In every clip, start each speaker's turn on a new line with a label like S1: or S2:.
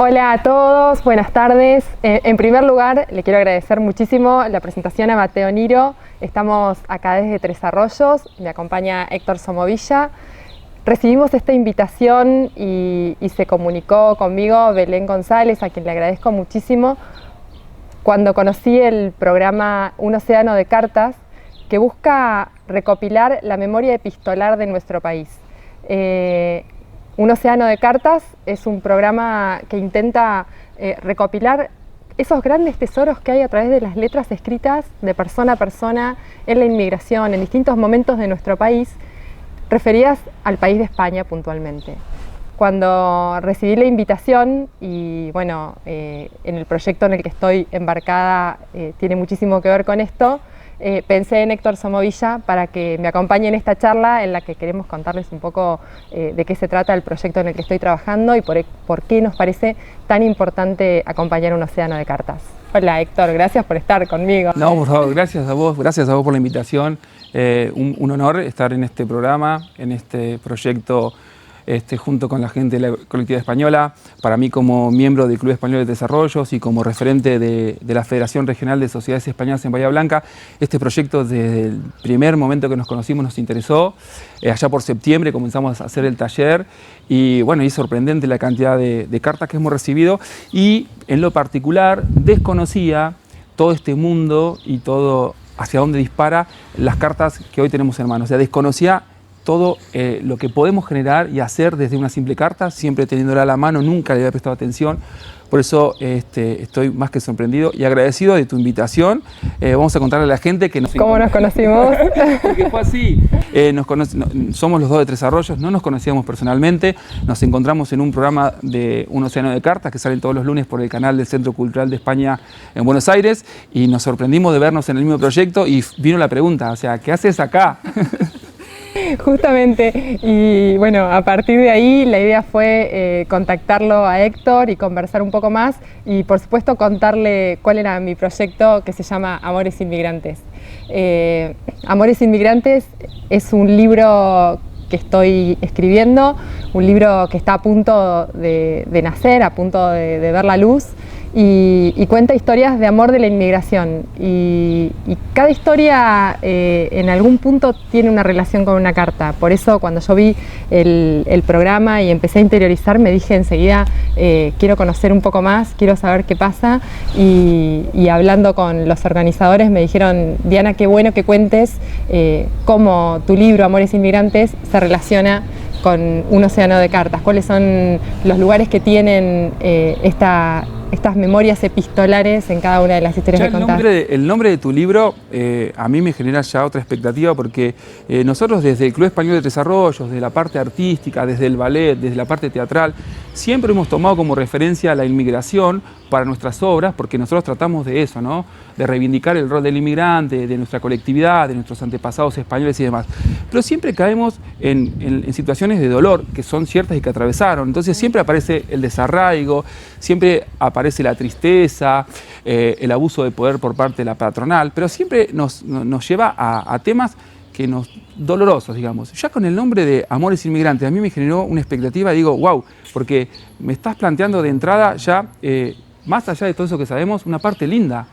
S1: Hola a todos, buenas tardes. En primer lugar, le quiero agradecer muchísimo la presentación a Mateo Niro. Estamos acá desde Tres Arroyos, me acompaña Héctor Somovilla. Recibimos esta invitación y se comunicó conmigo Belén González, a quien le agradezco muchísimo, cuando conocí el programa Un Océano de Cartas, que busca recopilar la memoria epistolar de nuestro país. Un Océano de Cartas es un programa que intenta recopilar esos grandes tesoros que hay a través de las letras escritas de persona a persona en la inmigración, en distintos momentos de nuestro país, referidas al país de España puntualmente. Cuando recibí la invitación y bueno, en el proyecto en el que estoy embarcada tiene muchísimo que ver con esto, pensé en Héctor Somovilla para que me acompañe en esta charla en la que queremos contarles un poco de qué se trata el proyecto en el que estoy trabajando y por qué nos parece tan importante acompañar Un Océano de Cartas. Hola Héctor, gracias por estar conmigo.
S2: No, por favor, gracias a vos por la invitación. Un honor estar en este programa, en este proyecto junto con la gente de la colectividad española. Para mí, como miembro del Club Español de Desarrollos y como referente de la Federación Regional de Sociedades Españolas en Bahía Blanca, este proyecto desde el primer momento que nos conocimos nos interesó. Allá por septiembre comenzamos a hacer el taller y bueno, es sorprendente la cantidad de cartas que hemos recibido y en lo particular desconocía todo este mundo y todo hacia dónde dispara las cartas que hoy tenemos en mano. O sea, desconocía todo lo que podemos generar y hacer desde una simple carta, siempre teniéndola a la mano, nunca le había prestado atención. Por eso estoy más que sorprendido y agradecido de tu invitación. Vamos a contarle a la gente que
S1: ¿Cómo nos conocimos?
S2: Porque fue así. Somos los dos de Tres Arroyos, no nos conocíamos personalmente. Nos encontramos en un programa de Un Océano de Cartas que salen todos los lunes por el canal del Centro Cultural de España en Buenos Aires y nos sorprendimos de vernos en el mismo proyecto y vino la pregunta, o sea, ¿qué haces acá?
S1: Justamente, y bueno, a partir de ahí la idea fue contactarlo a Héctor y conversar un poco más y por supuesto contarle cuál era mi proyecto que se llama Amores Inmigrantes. Amores Inmigrantes es un libro que estoy escribiendo, un libro que está a punto de nacer, a punto de ver la luz y cuenta historias de amor de la inmigración y cada historia en algún punto tiene una relación con una carta. Por eso cuando yo vi el programa y empecé a interiorizar me dije enseguida quiero conocer un poco más, quiero saber qué pasa y hablando con los organizadores me dijeron Diana, qué bueno que cuentes cómo tu libro Amores Inmigrantes se relaciona con Un Océano de Cartas, cuáles son los lugares que tienen estas memorias epistolares en cada una de las historias que contás.
S2: El nombre de tu libro a mí me genera ya otra expectativa porque nosotros desde el Club Español de Desarrollos, desde la parte artística, desde el ballet, desde la parte teatral, siempre hemos tomado como referencia la inmigración para nuestras obras porque nosotros tratamos de eso, ¿no? De reivindicar el rol del inmigrante, de nuestra colectividad, de nuestros antepasados españoles y demás. Pero siempre caemos en situaciones de dolor que son ciertas y que atravesaron. Entonces siempre aparece el desarraigo, siempre aparece la tristeza, el abuso de poder por parte de la patronal, pero siempre nos lleva a temas dolorosos, digamos. Ya con el nombre de Amores Inmigrantes, a mí me generó una expectativa, digo, wow, porque me estás planteando de entrada ya, más allá de todo eso que sabemos, una parte linda.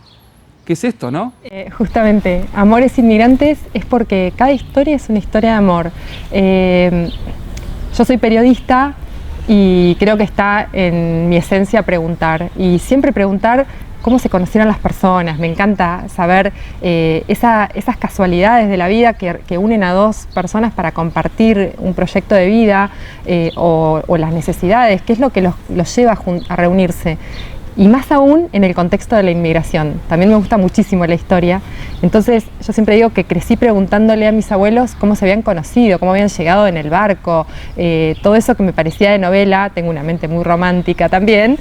S2: ¿Qué es esto, no?
S1: Justamente, Amores Inmigrantes es porque cada historia es una historia de amor. Yo soy periodista y creo que está en mi esencia preguntar. Y siempre preguntar cómo se conocieron las personas. Me encanta saber esas casualidades de la vida que unen a dos personas para compartir un proyecto de vida o las necesidades, qué es lo que los lleva a reunirse. Y más aún en el contexto de la inmigración. También me gusta muchísimo la historia. Entonces yo siempre digo que crecí preguntándole a mis abuelos cómo se habían conocido, cómo habían llegado en el barco, todo eso que me parecía de novela. Tengo una mente muy romántica también.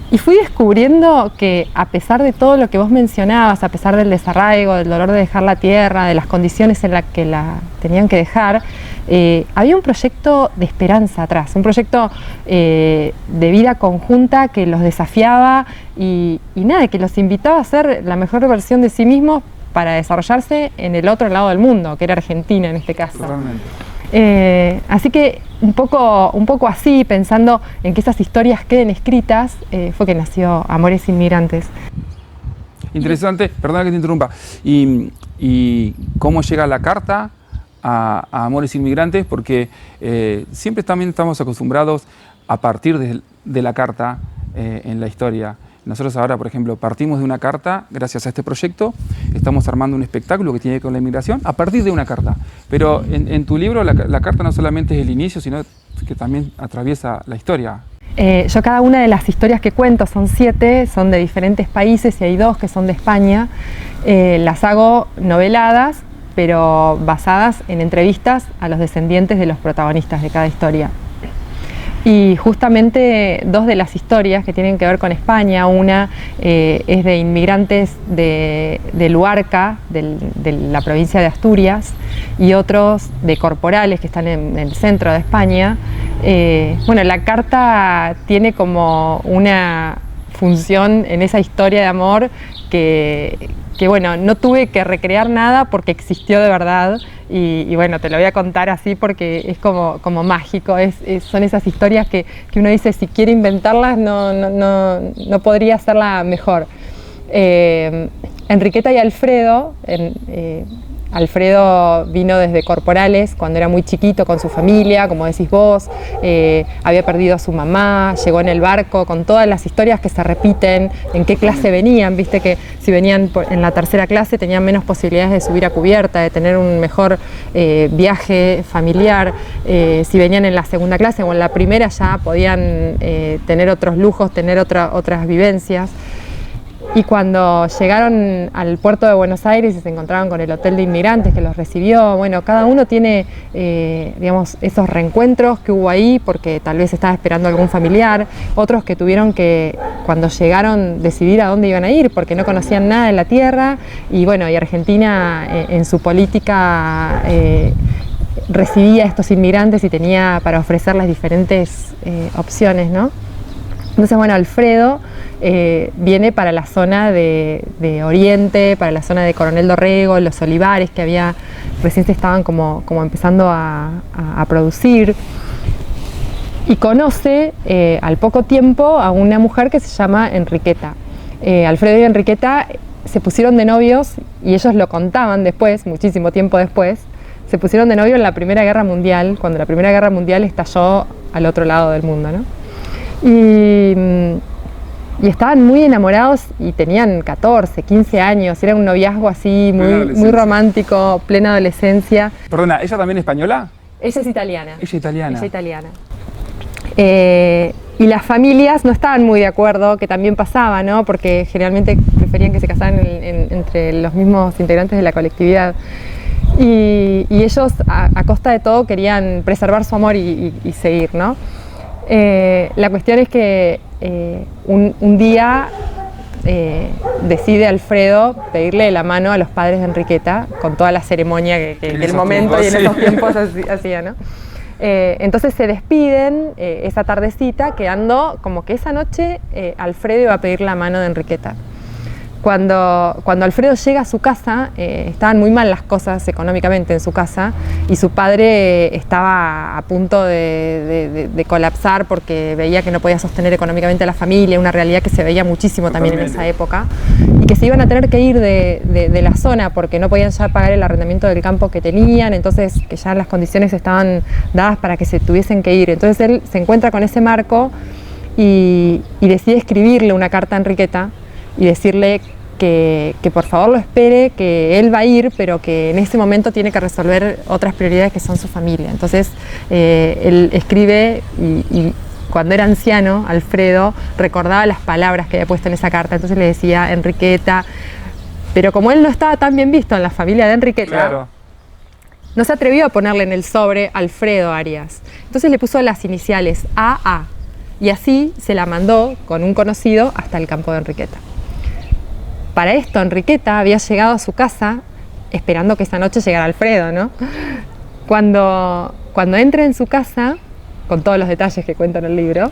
S1: Y fui descubriendo que a pesar de todo lo que vos mencionabas, a pesar del desarraigo, del dolor de dejar la tierra, de las condiciones en las que la tenían que dejar, había un proyecto de esperanza atrás, un proyecto de vida conjunta que los desafiaba y nada, que los invitaba a ser la mejor versión de sí mismos para desarrollarse en el otro lado del mundo, que era Argentina en este caso.
S2: Totalmente.
S1: Así que un poco así, pensando en que esas historias queden escritas, fue que nació Amores Inmigrantes.
S2: Interesante, perdona que te interrumpa. ¿Y cómo llega la carta a Amores Inmigrantes? Porque siempre también estamos acostumbrados a partir de la carta en la historia. Nosotros ahora, por ejemplo, partimos de una carta, gracias a este proyecto, estamos armando un espectáculo que tiene que ver con la inmigración a partir de una carta. Pero en tu libro la carta no solamente es el inicio, sino que también atraviesa la historia.
S1: Yo cada una de las historias que cuento, son 7, son de diferentes países y hay 2 que son de España. Las hago noveladas, pero basadas en entrevistas a los descendientes de los protagonistas de cada historia. Y justamente 2 de las historias que tienen que ver con España, una es de inmigrantes de Luarca, de la provincia de Asturias, y otros de Corporales, que están en el centro de España. Bueno, la carta tiene como una función en esa historia de amor que bueno, no tuve que recrear nada porque existió de verdad. Y bueno, te lo voy a contar así porque es como mágico, son esas historias que uno dice, si quiere inventarlas no podría hacerla mejor. Enriqueta y Alfredo, Alfredo vino desde Corporales cuando era muy chiquito con su familia, como decís vos, había perdido a su mamá, llegó en el barco con todas las historias que se repiten, en qué clase venían, viste que si venían en la tercera clase tenían menos posibilidades de subir a cubierta, de tener un mejor viaje familiar, si venían en la segunda clase o en la primera ya podían tener otros lujos, tener otras vivencias. Y cuando llegaron al puerto de Buenos Aires y se encontraron con el hotel de inmigrantes que los recibió, bueno, cada uno tiene, digamos, esos reencuentros que hubo ahí porque tal vez estaba esperando algún familiar, otros que tuvieron que, cuando llegaron, decidir a dónde iban a ir porque no conocían nada de la tierra y bueno, y Argentina en su política recibía a estos inmigrantes y tenía para ofrecerles diferentes opciones, ¿no? Entonces, bueno, Alfredo viene para la zona de Oriente, para la zona de Coronel Dorrego, los olivares que recién se estaban como empezando a producir. Y conoce al poco tiempo a una mujer que se llama Enriqueta. Alfredo y Enriqueta se pusieron de novios y ellos lo contaban después, muchísimo tiempo después. Se pusieron de novio en la Primera Guerra Mundial, cuando la Primera Guerra Mundial estalló al otro lado del mundo, ¿no? Y estaban muy enamorados y tenían 14, 15 años, era un noviazgo así muy romántico, plena adolescencia.
S2: Perdona, ¿ella también es española?
S1: Ella es italiana.
S2: Ella es italiana.
S1: Ella es italiana. Y las familias no estaban muy de acuerdo, que también pasaba, ¿no? Porque generalmente preferían que se casaran entre los mismos integrantes de la colectividad. Y ellos, a costa de todo, querían preservar su amor y seguir, ¿no? La cuestión es que un día decide Alfredo pedirle la mano a los padres de Enriqueta con toda la ceremonia que en el momento y en esos tiempos hacía, ¿no? Entonces se despiden esa tardecita, quedando como que esa noche Alfredo iba a pedir la mano de Enriqueta. Cuando Alfredo llega a su casa, estaban muy mal las cosas económicamente en su casa y su padre estaba a punto de colapsar porque veía que no podía sostener económicamente a la familia, una realidad que se veía muchísimo también en esa época, y que se iban a tener que ir de la zona porque no podían ya pagar el arrendamiento del campo que tenían, entonces que ya las condiciones estaban dadas para que se tuviesen que ir. Entonces él se encuentra con ese marco y decide escribirle una carta a Enriqueta y decirle que por favor lo espere, que él va a ir, pero que en ese momento tiene que resolver otras prioridades que son su familia. Entonces él escribe y cuando era anciano, Alfredo recordaba las palabras que había puesto en esa carta, entonces le decía Enriqueta, pero como él no estaba tan bien visto en la familia de Enriqueta,
S2: claro,
S1: no se atrevió a ponerle en el sobre Alfredo Arias. Entonces le puso las iniciales AA y así se la mandó con un conocido hasta el campo de Enriqueta. Para esto, Enriqueta había llegado a su casa esperando que esa noche llegara Alfredo, ¿no? Cuando entra en su casa, con todos los detalles que cuento en el libro,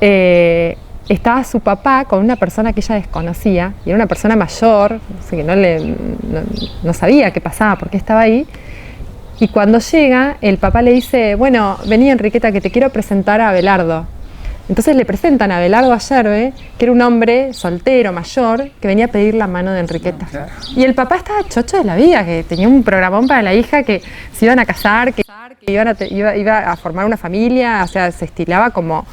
S1: estaba su papá con una persona que ella desconocía, y era una persona mayor, así que no sabía qué pasaba, por qué estaba ahí, Y cuando llega, el papá le dice, bueno, vení Enriqueta que te quiero presentar a Abelardo. Entonces le presentan a Abelardo Ayerbe, que era un hombre soltero, mayor, que venía a pedir la mano de Enriqueta. Y el papá estaba chocho de la vida, que tenía un programón para la hija, que se iban a casar, que iba a formar una familia, o sea, se estilaba como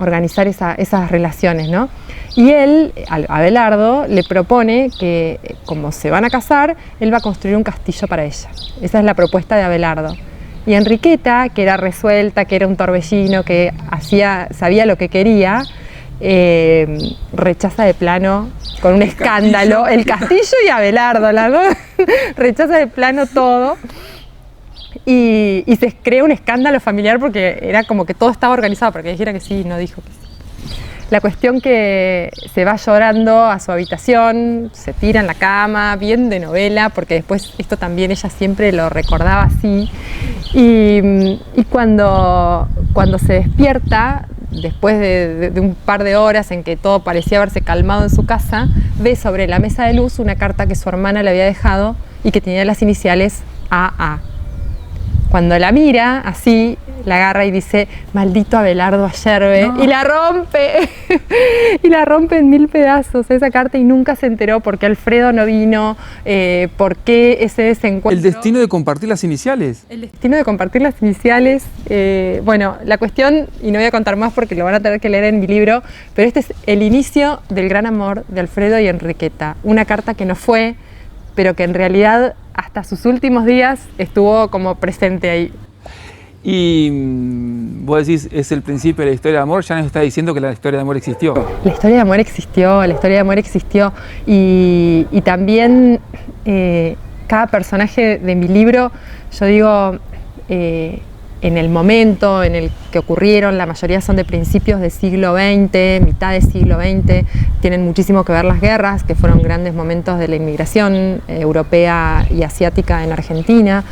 S1: organizar esas relaciones, ¿no? Y él, Abelardo, le propone que, como se van a casar, él va a construir un castillo para ella. Esa es la propuesta de Abelardo. Y Enriqueta, que era resuelta, que era un torbellino, que sabía lo que quería, rechaza de plano, con un escándalo, el castillo y Abelardo, rechaza de plano todo. Y se crea un escándalo familiar porque era como que todo estaba organizado para que dijera que sí, no dijo que sí. La cuestión que se va llorando a su habitación, se tira en la cama, bien de novela, porque después esto también ella siempre lo recordaba así. Y cuando se despierta, después de un par de horas en que todo parecía haberse calmado en su casa, ve sobre la mesa de luz una carta que su hermana le había dejado y que tenía las iniciales AA. Cuando la mira, así, la agarra y dice, maldito Abelardo Ayerbe, no. Y la rompe, y la rompe en 1000 pedazos esa carta y nunca se enteró por qué Alfredo no vino, por qué ese desencuentro.
S2: El destino de compartir las iniciales.
S1: El destino de compartir las iniciales, bueno, la cuestión, y no voy a contar más porque lo van a tener que leer en mi libro, pero este es el inicio del gran amor de Alfredo y Enriqueta, una carta que no fue, pero que en realidad hasta sus últimos días estuvo como presente ahí.
S2: Y vos decís, es el principio de la historia de amor, ya nos está diciendo que la historia de amor existió.
S1: La historia de amor existió y también cada personaje de mi libro, yo digo, en el momento en el que ocurrieron, la mayoría son de principios del siglo XX, mitad del siglo XX, tienen muchísimo que ver las guerras, que fueron grandes momentos de la inmigración europea y asiática en Argentina.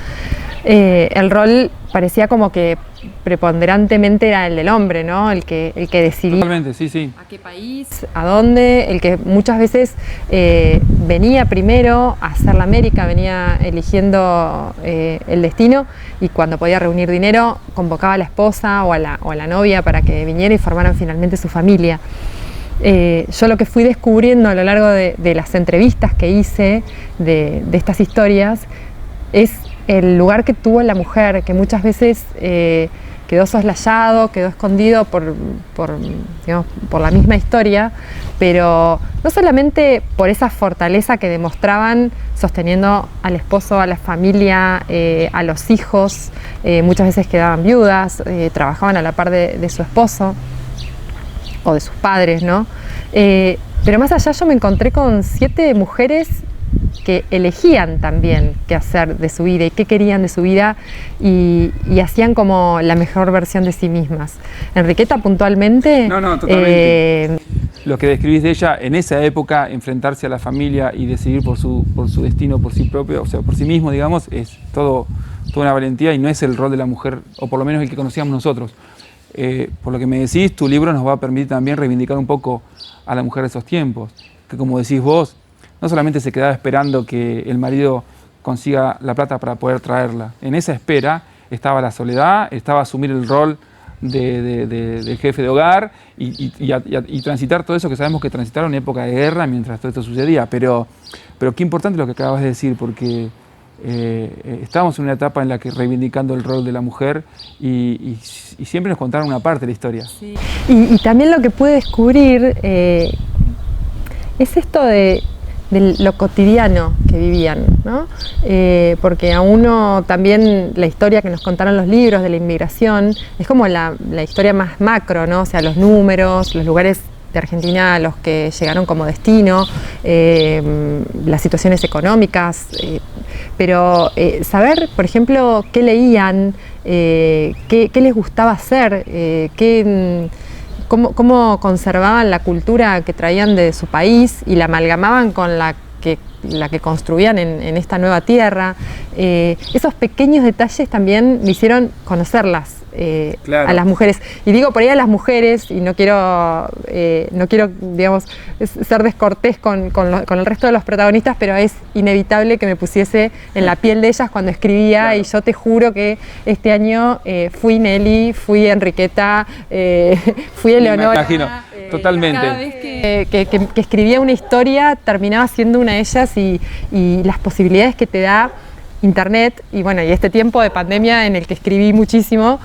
S1: El rol parecía como que preponderantemente era el del hombre, ¿no? El que decidía.
S2: Totalmente, sí, sí.
S1: A qué país, a dónde, el que muchas veces venía primero a hacer la América, venía eligiendo el destino y cuando podía reunir dinero convocaba a la esposa o a la novia para que viniera y formaran finalmente su familia. Yo lo que fui descubriendo a lo largo de las entrevistas que hice de estas historias es el lugar que tuvo la mujer, que muchas veces quedó soslayado, quedó escondido por la misma historia, pero no solamente por esa fortaleza que demostraban sosteniendo al esposo, a la familia, a los hijos, muchas veces quedaban viudas, trabajaban a la par de su esposo o de sus padres, ¿no? Pero más allá yo me encontré con 7 mujeres que elegían también qué hacer de su vida y qué querían de su vida y hacían como la mejor versión de sí mismas. Enriqueta puntualmente...
S2: No, totalmente. Lo que describís de ella, en esa época, enfrentarse a la familia y decidir por su destino, por sí propio, o sea, por sí mismo, digamos, es toda una valentía y no es el rol de la mujer, o por lo menos el que conocíamos nosotros. Por lo que me decís, tu libro nos va a permitir también reivindicar un poco a la mujer de esos tiempos, que como decís vos, no solamente se quedaba esperando que el marido consiga la plata para poder traerla. En esa espera estaba la soledad, estaba asumir el rol del jefe de hogar y transitar todo eso que sabemos que transitaron en época de guerra mientras todo esto sucedía. Pero qué importante lo que acabas de decir, porque estamos en una etapa en la que reivindicando el rol de la mujer y siempre nos contaron una parte de la historia.
S1: Sí. Y también lo que pude descubrir es esto de lo cotidiano que vivían, ¿no? Porque a uno también la historia que nos contaron los libros de la inmigración es como la historia más macro, ¿no? O sea, los números, los lugares de Argentina a los que llegaron como destino, las situaciones económicas, pero saber, por ejemplo, qué leían, qué les gustaba hacer, cómo conservaban la cultura que traían de su país y la amalgamaban con la que construían en esta nueva tierra. Esos pequeños detalles también me hicieron conocerlas
S2: claro,
S1: a las mujeres. Y digo por ahí a las mujeres, y no quiero, digamos, ser descortés con el resto de los protagonistas, pero es inevitable que me pusiese en la piel de ellas cuando escribía, claro. Y yo te juro que este año fui Nelly, fui Enriqueta, fui Eleonora.
S2: Me imagino, totalmente.
S1: Cada vez que escribía una historia terminaba siendo una de ellas, y las posibilidades que te da Internet y bueno, y este tiempo de pandemia en el que escribí muchísimo,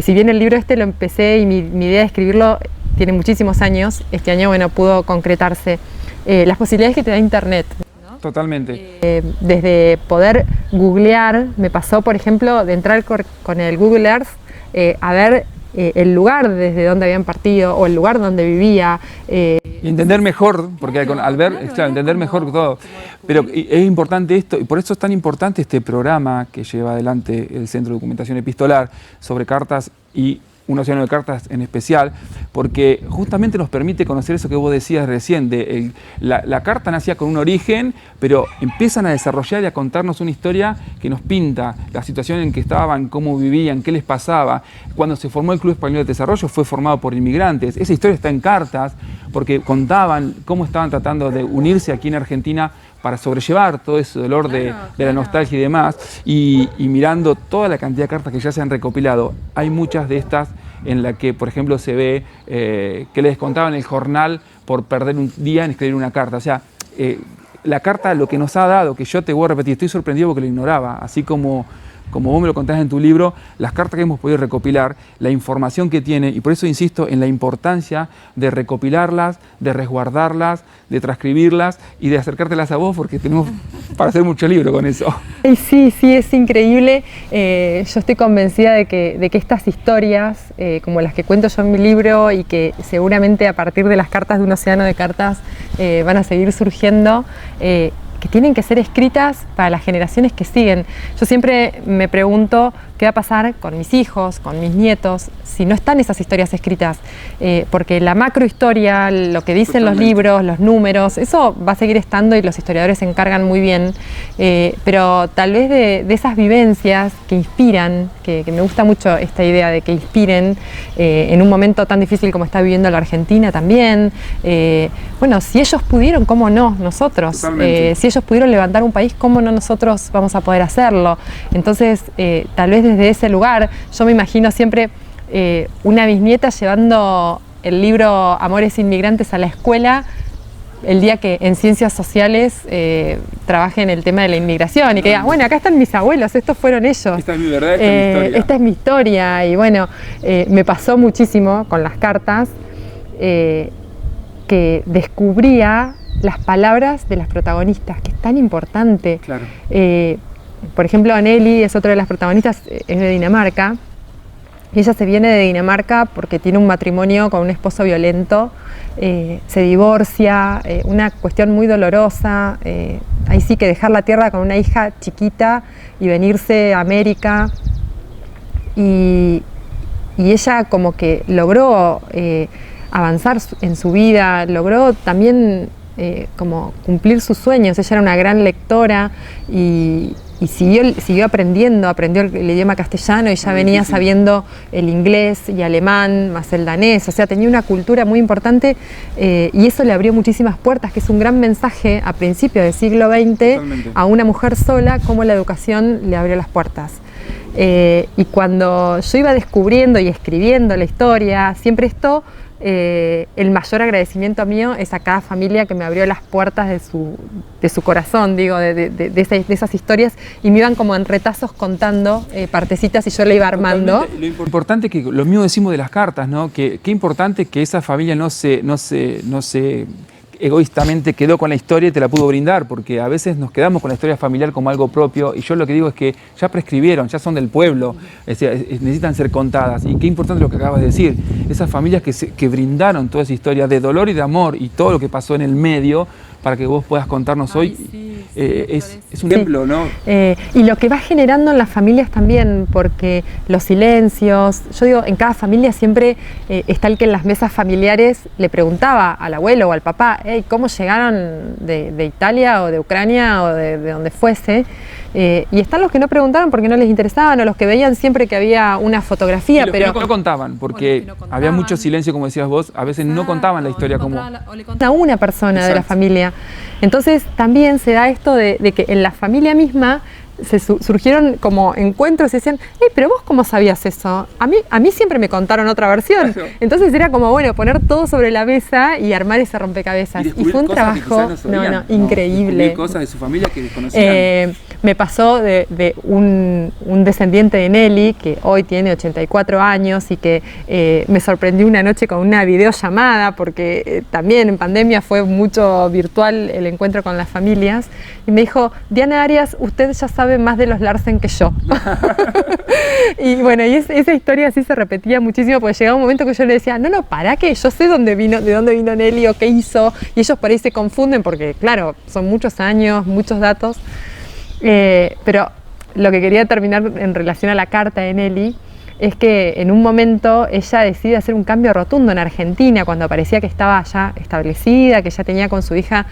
S1: si bien el libro lo empecé y mi idea de escribirlo tiene muchísimos años, este año bueno, pudo concretarse. Las posibilidades que te da Internet, ¿no?
S2: Totalmente.
S1: Desde poder googlear, me pasó por ejemplo de entrar con el Google Earth a ver el lugar desde donde habían partido o el lugar donde vivía.
S2: Y entender mejor, porque al ver, claro, entender mejor todo. Pero es importante esto, y por eso es tan importante este programa que lleva adelante el Centro de Documentación Epistolar sobre cartas y un océano de cartas en especial, porque justamente nos permite conocer eso que vos decías recién, la carta nacía con un origen, pero empiezan a desarrollar y a contarnos una historia que nos pinta la situación en que estaban, cómo vivían, qué les pasaba. Cuando se formó el Club Español de Desarrollo fue formado por inmigrantes. Esa historia está en cartas, porque contaban cómo estaban tratando de unirse aquí en Argentina para sobrellevar todo ese dolor de la nostalgia y demás, y mirando toda la cantidad de cartas que ya se han recopilado, hay muchas de estas en la que, por ejemplo, se ve que les contaban el jornal por perder un día en escribir una carta. O sea, la carta lo que nos ha dado, que yo te voy a repetir, estoy sorprendido porque lo ignoraba, así como vos me lo contás en tu libro, las cartas que hemos podido recopilar, la información que tiene, y por eso insisto en la importancia de recopilarlas, de resguardarlas, de transcribirlas y de acercártelas a vos, porque tenemos para hacer mucho libro con eso.
S1: Sí, es increíble. Yo estoy convencida de que estas historias, como las que cuento yo en mi libro y que seguramente a partir de las cartas de un océano de cartas van a seguir surgiendo, que tienen que ser escritas para las generaciones que siguen. Yo siempre me pregunto qué va a pasar con mis hijos, con mis nietos, si no están esas historias escritas, porque la macrohistoria, lo que dicen los libros, los números, eso va a seguir estando y los historiadores se encargan muy bien, pero tal vez de esas vivencias que inspiran, que me gusta mucho esta idea de que inspiren en un momento tan difícil como está viviendo la Argentina también. Bueno, si ellos pudieron, ¿cómo no nosotros? Si ellos pudieron levantar un país, ¿cómo no nosotros vamos a poder hacerlo? Entonces, tal vez desde ese lugar, yo me imagino siempre una bisnieta llevando el libro Amores Inmigrantes a la escuela el día que en Ciencias Sociales trabaje en el tema de la inmigración y que diga, bueno, acá están mis abuelos, estos fueron ellos.
S2: Esta es mi verdad, esta es mi historia.
S1: Esta es mi historia. Y bueno, me pasó muchísimo con las cartas que descubría las palabras de las protagonistas, que es tan importante.
S2: Claro.
S1: Por ejemplo, Nelly es otra de las protagonistas, es de Dinamarca, y ella se viene de Dinamarca porque tiene un matrimonio con un esposo violento, se divorcia, una cuestión muy dolorosa, ahí sí que dejar la tierra con una hija chiquita y venirse a América, y ella como que logró avanzar en su vida, logró también como cumplir sus sueños. Ella era una gran lectora y siguió aprendió el idioma castellano y ya venía sabiendo el inglés y alemán, más el danés, o sea, tenía una cultura muy importante y eso le abrió muchísimas puertas, que es un gran mensaje a principios del siglo XX. Totalmente. A una mujer sola, cómo la educación le abrió las puertas. Y cuando yo iba descubriendo y escribiendo la historia, siempre el mayor agradecimiento mío es a cada familia que me abrió las puertas de su corazón, digo, de esas historias, y me iban como en retazos contando partecitas y yo le iba armando.
S2: Totalmente. Lo importante que lo mismo decimos de las cartas, ¿no? Que qué importante que esa familia no se egoístamente quedó con la historia y te la pudo brindar, porque a veces nos quedamos con la historia familiar como algo propio, y yo lo que digo es que ya prescribieron, ya son del pueblo, necesitan ser contadas. Y qué importante lo que acabas de decir, esas familias que brindaron toda esa historia de dolor y de amor y todo lo que pasó en el medio para que vos puedas contarnos hoy. Es un ejemplo, ¿no?
S1: Y lo que va generando en las familias también, porque los silencios, yo digo, en cada familia siempre está el que en las mesas familiares le preguntaba al abuelo o al papá, hey, ¿cómo llegaron de Italia o de Ucrania o de donde fuese? Y están los que no preguntaron porque no les interesaban, o los que veían siempre que había una fotografía,
S2: y los
S1: pero
S2: que no contaban, porque había mucho silencio, como decías vos, a veces no contaban la historia como...
S1: O le contaban a una persona de la familia. Entonces también se da esto de que en la familia misma surgieron como encuentros y decían, pero vos cómo sabías eso, a mí siempre me contaron otra versión. Claro. Entonces era como, bueno, poner todo sobre la mesa y armar ese rompecabezas. Y fue un trabajo increíble.
S2: Cosas de su familia que desconocían.
S1: Me pasó de un descendiente de Nelly, que hoy tiene 84 años y que me sorprendió una noche con una videollamada, porque también en pandemia fue mucho virtual el encuentro con las familias, y me dijo, Diana Arias, usted ya sabe más de los Larsen que yo. Y bueno, y esa historia así se repetía muchísimo, porque llegaba un momento que yo le decía, no, para qué, yo sé de dónde vino Nelly o qué hizo, y ellos por ahí se confunden porque, claro, son muchos años, muchos datos. Pero lo que quería terminar en relación a la carta de Nelly es que en un momento ella decide hacer un cambio rotundo en Argentina, cuando parecía que estaba ya establecida, que ya tenía con su hija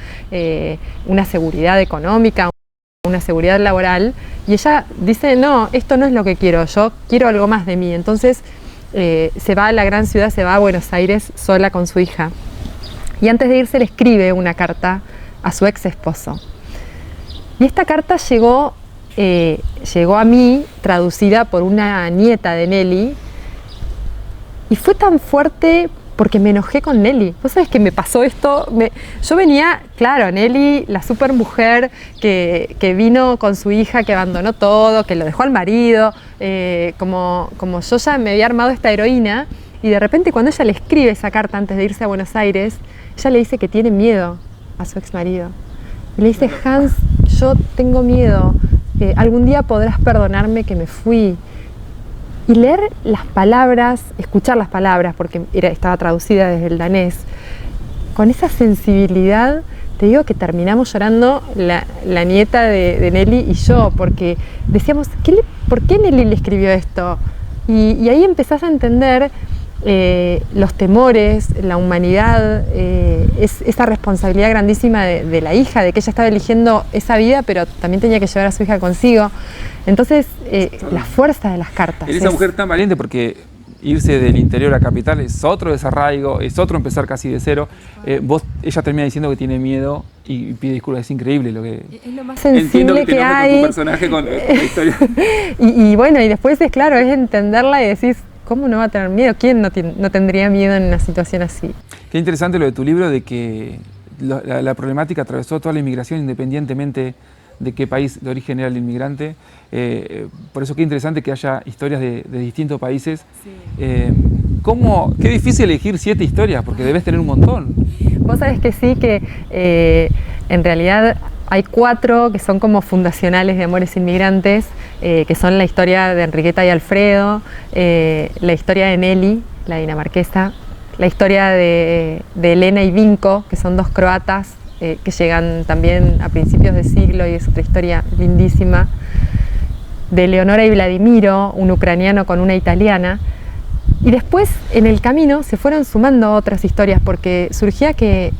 S1: una seguridad económica, una seguridad laboral, y ella dice, no, esto no es lo que quiero, yo quiero algo más de mí. Entonces se va a la gran ciudad, se va a Buenos Aires sola con su hija, y antes de irse le escribe una carta a su ex esposo. Y esta carta llegó a mí, traducida por una nieta de Nelly, y fue tan fuerte porque me enojé con Nelly. ¿Vos sabés que me pasó esto? Yo venía, claro, Nelly, la super mujer que vino con su hija, que abandonó todo, que lo dejó al marido, como yo ya me había armado esta heroína, y de repente cuando ella le escribe esa carta antes de irse a Buenos Aires, ella le dice que tiene miedo a su ex marido. Y le dice, Hans, yo tengo miedo, algún día podrás perdonarme que me fui. Y leer las palabras, escuchar las palabras, porque estaba traducida desde el danés, con esa sensibilidad, te digo que terminamos llorando la nieta de Nelly y yo, porque decíamos, ¿por qué Nelly le escribió esto? Y ahí empezás a entender los temores, la humanidad, esa responsabilidad grandísima de la hija, de que ella estaba eligiendo esa vida, pero también tenía que llevar a su hija consigo. Entonces, la fuerza de las cartas.
S2: Esa mujer tan valiente, porque irse del interior a capital es otro desarraigo, es otro empezar casi de cero. Ella termina diciendo que tiene miedo y pide disculpas, es increíble lo que...
S1: Es lo más sensible que hay.
S2: Con tu personaje, con la historia.
S1: y bueno, y después es claro, es entenderla y decís, ¿cómo no va a tener miedo? ¿Quién no tendría miedo en una situación así? Qué
S2: interesante lo de tu libro, de que la problemática atravesó toda la inmigración independientemente de qué país de origen era el inmigrante. Por eso qué interesante que haya historias de distintos países. Sí. Qué difícil elegir 7 historias, porque debes tener un montón.
S1: Vos sabés que sí, que en realidad hay 4 que son como fundacionales de Amores Inmigrantes, que son la historia de Enriqueta y Alfredo, la historia de Nelly, la dinamarquesa, la historia de Elena y Vinko, que son 2 croatas que llegan también a principios de siglo, y es otra historia lindísima, de Leonora y Vladimiro, un ucraniano con una italiana. Y después, en el camino, se fueron sumando otras historias, porque surgía que,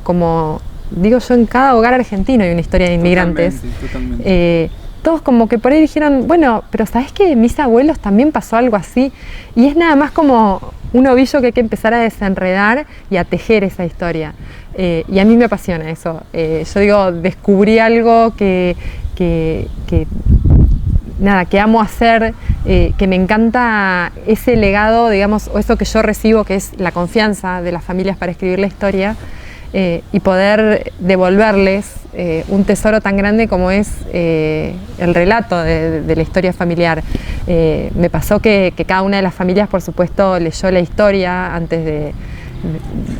S1: como digo yo, en cada hogar argentino hay una historia de inmigrantes. Totalmente. Todos como que por ahí dijeron, bueno, pero ¿sabés que mis abuelos también pasó algo así? Y es nada más como un ovillo que hay que empezar a desenredar y a tejer esa historia. Y a mí me apasiona eso. Yo digo, descubrí algo que amo hacer, que me encanta ese legado, digamos, o eso que yo recibo, que es la confianza de las familias para escribir la historia, y poder devolverles un tesoro tan grande como es el relato de la historia familiar. Me pasó que cada una de las familias, por supuesto, leyó la historia antes de...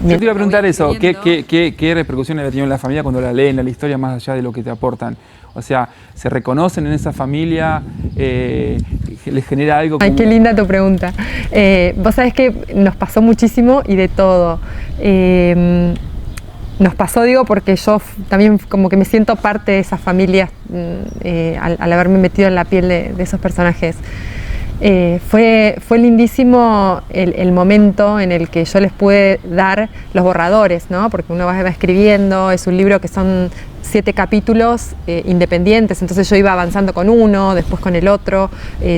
S2: Yo te iba a preguntar eso, ¿qué repercusiones ha tenido en la familia cuando la leen, la historia, más allá de lo que te aportan? O sea, ¿se reconocen en esa familia? ¿Les genera algo como...?
S1: Ay, qué linda tu pregunta. Vos sabés que nos pasó muchísimo y de todo. Nos pasó, digo, porque yo también como que me siento parte de esas familias al haberme metido en la piel de esos personajes. Fue lindísimo el momento en el que yo les pude dar los borradores, ¿no? Porque uno va escribiendo, es un libro que son 7 capítulos independientes, entonces yo iba avanzando con uno, después con el otro.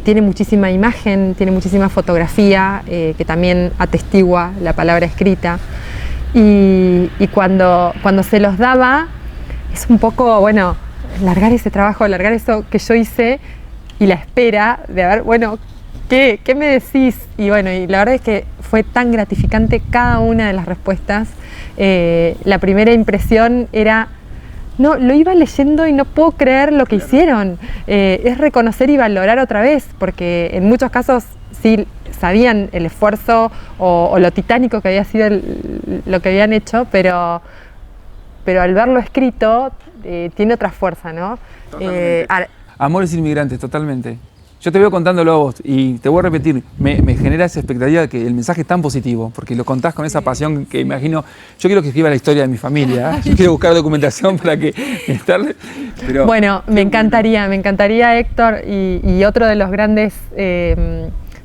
S1: Tiene muchísima imagen, tiene muchísima fotografía que también atestigua la palabra escrita. Y cuando se los daba, es un poco, bueno, largar ese trabajo, largar eso que yo hice y la espera de ver, bueno, ¿qué me decís? Y bueno, y la verdad es que fue tan gratificante cada una de las respuestas. La primera impresión era, no, lo iba leyendo y no puedo creer lo que hicieron. Es reconocer y valorar otra vez, porque en muchos casos sí sabían el esfuerzo o lo titánico que había sido lo que habían hecho, pero al verlo escrito tiene otra fuerza, ¿no?
S2: Amores Inmigrantes, totalmente. Yo te veo contándolo a vos y te voy a repetir, me genera esa expectativa de que el mensaje es tan positivo, porque lo contás con esa pasión que imagino. Yo quiero que escriba la historia de mi familia, yo quiero buscar documentación para que estarle. Pero,
S1: bueno, me encantaría Héctor, y otro de los grandes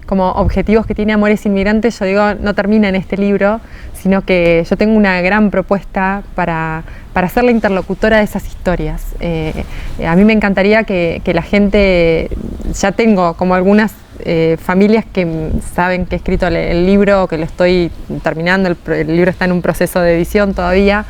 S1: como objetivos que tiene Amores Inmigrantes, yo digo, no termina en este libro, sino que yo tengo una gran propuesta para ser la interlocutora de esas historias. A mí me encantaría que la gente, ya tengo como algunas familias que saben que he escrito el libro, que lo estoy terminando, el libro está en un proceso de edición todavía,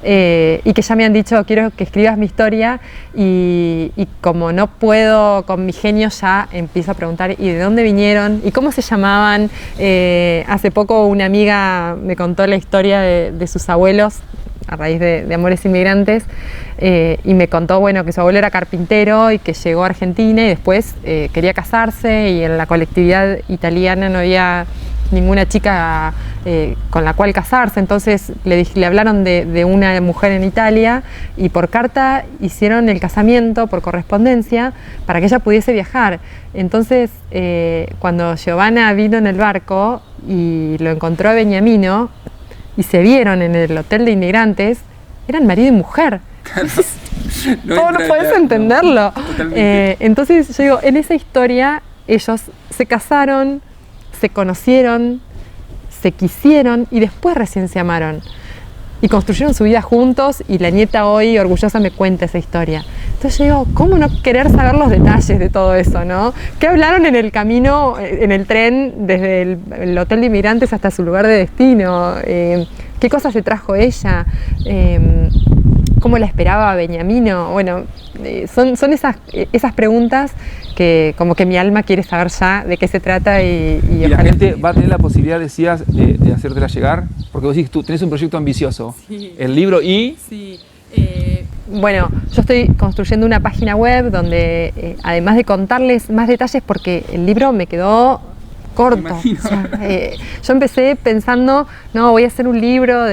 S1: y que ya me han dicho, quiero que escribas mi historia, y como no puedo con mi genio, ya empiezo a preguntar, ¿y de dónde vinieron? ¿Y cómo se llamaban? Hace poco una amiga me contó la historia de sus abuelos, a raíz de Amores Inmigrantes, y me contó, bueno, que su abuelo era carpintero y que llegó a Argentina y después quería casarse, y en la colectividad italiana no había ninguna chica con la cual casarse, entonces le hablaron de una mujer en Italia, y por carta hicieron el casamiento por correspondencia para que ella pudiese viajar. Entonces cuando Giovanna vino en el barco y lo encontró a Beniamino y se vieron en el hotel de inmigrantes, eran marido y mujer. ¿Cómo no podés entenderlo? Entonces yo digo, en esa historia ellos se casaron, se conocieron, se quisieron y después recién se amaron. Y construyeron su vida juntos, y la nieta hoy orgullosa me cuenta esa historia. Entonces yo digo, ¿cómo no querer saber los detalles de todo eso, no? ¿Qué hablaron en el camino, en el tren, desde el hotel de inmigrantes hasta su lugar de destino? ¿Qué cosas se trajo ella? ¿Cómo la esperaba Beniamino? Bueno, son esas preguntas que como que mi alma quiere saber ya de qué se trata, y
S2: la gente va a tener la posibilidad, decías, de hacértela llegar, porque vos decís, tú tenés un proyecto ambicioso, sí. El libro y...
S1: Sí. Bueno, yo estoy construyendo una página web donde, además de contarles más detalles, porque el libro me quedó corto. O sea, yo empecé pensando, no, voy a hacer un libro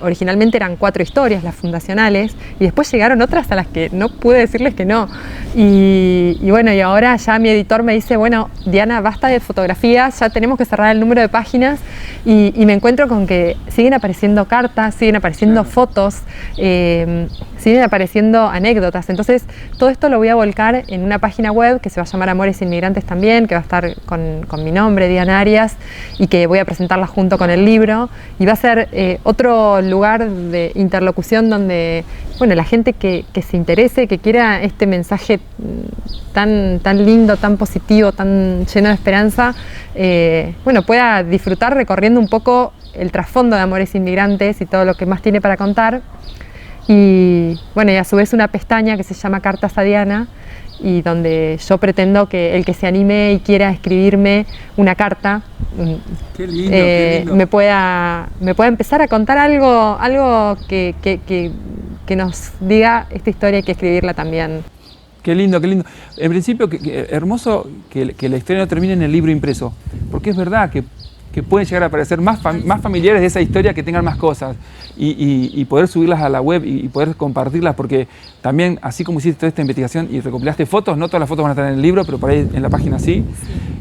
S1: originalmente eran 4 historias, las fundacionales, y después llegaron otras a las que no pude decirles que no. Y bueno, y ahora ya mi editor me dice, bueno, Diana, basta de fotografías, ya tenemos que cerrar el número de páginas, y me encuentro con que siguen apareciendo cartas, siguen apareciendo fotos, siguen apareciendo anécdotas. Entonces, todo esto lo voy a volcar en una página web que se va a llamar Amores Inmigrantes también, que va a estar con mi nombre, Diana Arias, y que voy a presentarla junto con el libro, y va a ser otro lugar de interlocución donde, bueno, la gente que se interese, que quiera este mensaje tan lindo, tan positivo, tan lleno de esperanza, bueno, pueda disfrutar recorriendo un poco el trasfondo de Amores Inmigrantes y todo lo que más tiene para contar. Y bueno, y a su vez una pestaña que se llama Cartas a Diana, y donde yo pretendo que el que se anime y quiera escribirme una carta,
S2: qué lindo.
S1: me pueda empezar a contar algo que nos diga esta historia. Hay que escribirla también.
S2: Qué lindo, qué lindo. En principio, hermoso que la historia no termine en el libro impreso, porque es verdad que pueden llegar a aparecer más familiares de esa historia, que tengan más cosas, y poder subirlas a la web y poder compartirlas, porque también, así como hiciste toda esta investigación y recopilaste fotos, no todas las fotos van a estar en el libro, pero por ahí en la página sí.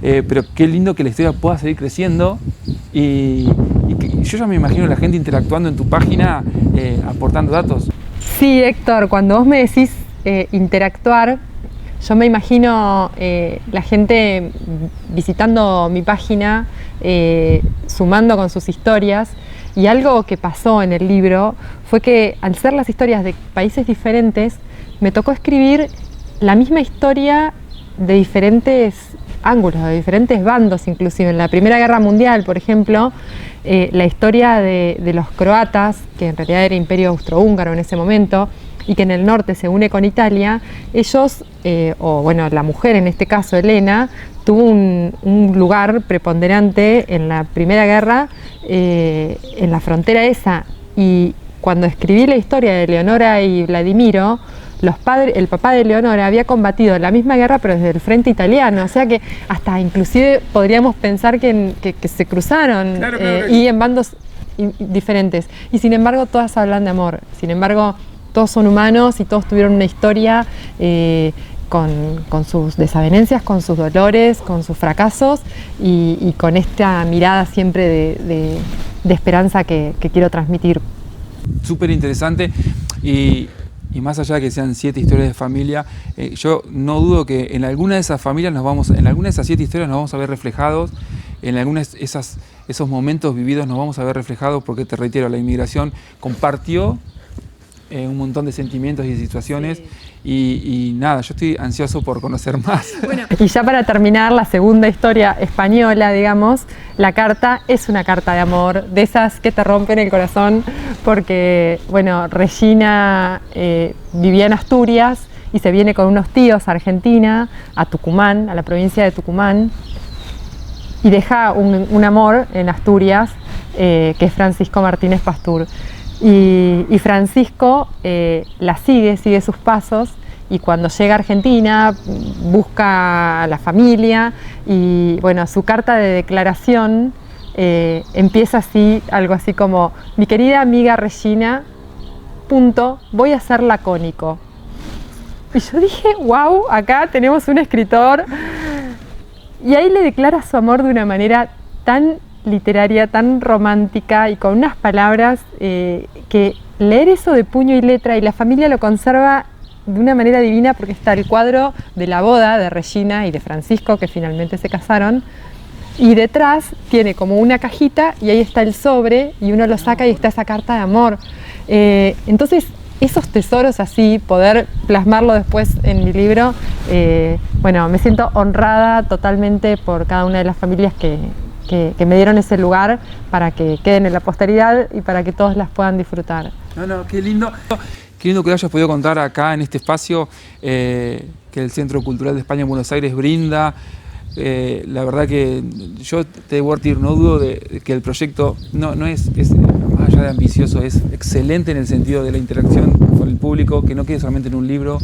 S2: Pero qué lindo que la historia pueda seguir creciendo, y yo ya me imagino la gente interactuando en tu página, aportando datos.
S1: Sí, Héctor, cuando vos me decís interactuar, yo me imagino la gente visitando mi página, sumando con sus historias, y algo que pasó en el libro fue que al ser las historias de países diferentes, me tocó escribir la misma historia de diferentes ángulos, de diferentes bandos inclusive. En la Primera Guerra Mundial, por ejemplo, la historia de los croatas, que en realidad era Imperio Austrohúngaro en ese momento, y que en el norte se une con Italia, ellos, o bueno, la mujer en este caso, Elena, tuvo un lugar preponderante en la Primera Guerra, en la frontera esa, y cuando escribí la historia de Leonora y Vladimiro, el papá de Leonora había combatido la misma guerra pero desde el frente italiano, o sea que hasta inclusive podríamos pensar que se cruzaron, claro. Y en bandos diferentes, y sin embargo todas hablan de amor, sin embargo todos son humanos y todos tuvieron una historia con sus desavenencias, con sus dolores, con sus fracasos y con esta mirada siempre de esperanza que quiero transmitir.
S2: Súper interesante y más allá de que sean 7 historias de familia, yo no dudo que en alguna de esas familias en alguna de esas 7 historias nos vamos a ver reflejados, en algunos de esos momentos vividos nos vamos a ver reflejados, porque te reitero, la inmigración compartió un montón de sentimientos y situaciones. Sí. Y nada, yo estoy ansioso por conocer más.
S1: Bueno, y ya para terminar, la segunda historia española, digamos, la carta es una carta de amor, de esas que te rompen el corazón, porque, bueno, Regina vivía en Asturias y se viene con unos tíos a Argentina, a Tucumán, a la provincia de Tucumán, y deja un amor en Asturias, que es Francisco Martínez Pastur. Y Francisco la sigue sus pasos, y cuando llega a Argentina busca a la familia y bueno, su carta de declaración empieza así, algo así como: mi querida amiga Regina, voy a ser lacónico. Y yo dije, wow, acá tenemos un escritor, y ahí le declara su amor de una manera tan literaria, tan romántica y con unas palabras que leer eso de puño y letra, y la familia lo conserva de una manera divina, porque está el cuadro de la boda de Regina y de Francisco, que finalmente se casaron, y detrás tiene como una cajita y ahí está el sobre y uno lo saca y está esa carta de amor. Entonces esos tesoros así, poder plasmarlo después en mi libro, bueno, me siento honrada totalmente por cada una de las familias que me dieron ese lugar para que queden en la posteridad y para que todos las puedan disfrutar.
S2: No, qué lindo. Qué lindo que lo hayas podido contar acá en este espacio que el Centro Cultural de España en Buenos Aires brinda. La verdad que yo te debo decir, no dudo de que el proyecto no es más allá de ambicioso, es excelente en el sentido de la interacción con el público, que no quede solamente en un libro.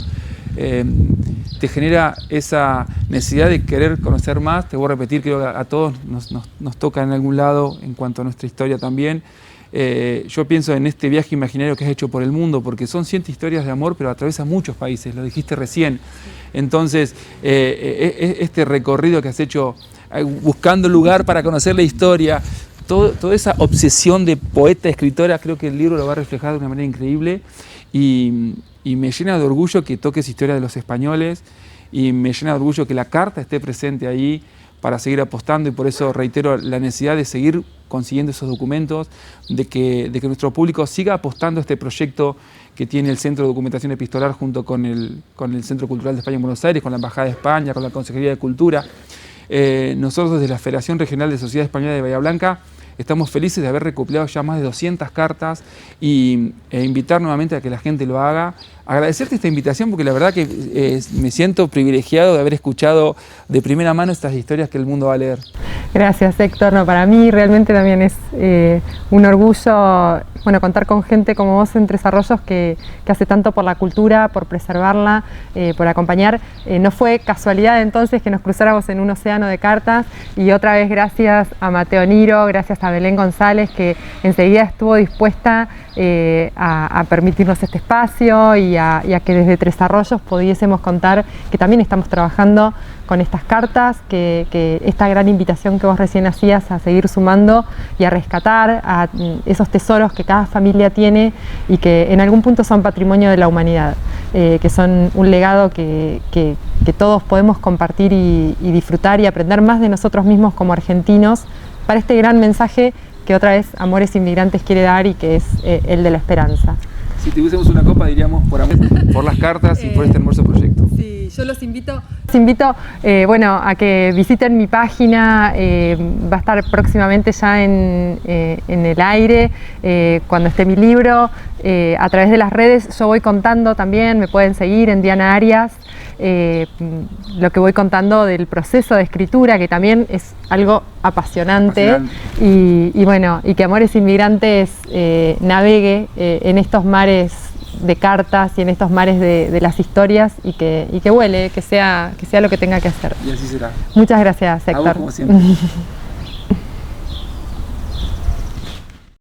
S2: Te genera esa necesidad de querer conocer más. Te voy a repetir, creo que a todos nos toca en algún lado en cuanto a nuestra historia también. Yo pienso en este viaje imaginario que has hecho por el mundo, porque son 100 historias de amor, pero atraviesa muchos países, lo dijiste recién. Entonces, este recorrido que has hecho buscando lugar para conocer la historia, toda esa obsesión de poeta, escritora, creo que el libro lo va a reflejar de una manera increíble, y me llena de orgullo que toques historia de los españoles, y me llena de orgullo que la carta esté presente ahí para seguir apostando, y por eso reitero la necesidad de seguir consiguiendo esos documentos, de que nuestro público siga apostando a este proyecto que tiene el Centro de Documentación Epistolar junto con el Centro Cultural de España en Buenos Aires, con la Embajada de España, con la Consejería de Cultura. Nosotros desde la Federación Regional de Sociedad Española de Bahía Blanca estamos felices de haber recopilado ya más de 200 cartas e invitar nuevamente a que la gente lo haga. Agradecerte esta invitación, porque la verdad que me siento privilegiado de haber escuchado de primera mano estas historias que el mundo va a leer.
S1: Gracias, Héctor. No, para mí realmente también es un orgullo, bueno, contar con gente como vos en Tres Arroyos que hace tanto por la cultura, por preservarla, por acompañar. No fue casualidad entonces que nos cruzáramos en un océano de cartas, y otra vez gracias a Mateo Niro, gracias a Belén González, que enseguida estuvo dispuesta a permitirnos este espacio y a que desde Tres Arroyos pudiésemos contar que también estamos trabajando con estas cartas, que esta gran invitación que vos recién hacías a seguir sumando y a rescatar a esos tesoros que cada familia tiene y que en algún punto son patrimonio de la humanidad, que son un legado que que todos podemos compartir y disfrutar y aprender más de nosotros mismos como argentinos para este gran mensaje que otra vez Amores Inmigrantes quiere dar y que es el de la esperanza.
S2: Si tuviésemos una copa diríamos por las cartas y por este hermoso proyecto.
S1: Sí, yo los invito bueno, a que visiten mi página, va a estar próximamente ya en el aire, cuando esté mi libro, a través de las redes yo voy contando también, me pueden seguir en Diana Arias, lo que voy contando del proceso de escritura, que también es algo apasionante. Y bueno, y que Amores Inmigrantes navegue en estos mares de cartas y en estos mares de las historias y que vuele, que sea lo que tenga que hacer.
S2: Y así será.
S1: Muchas gracias, Héctor.
S2: A vos, como siempre.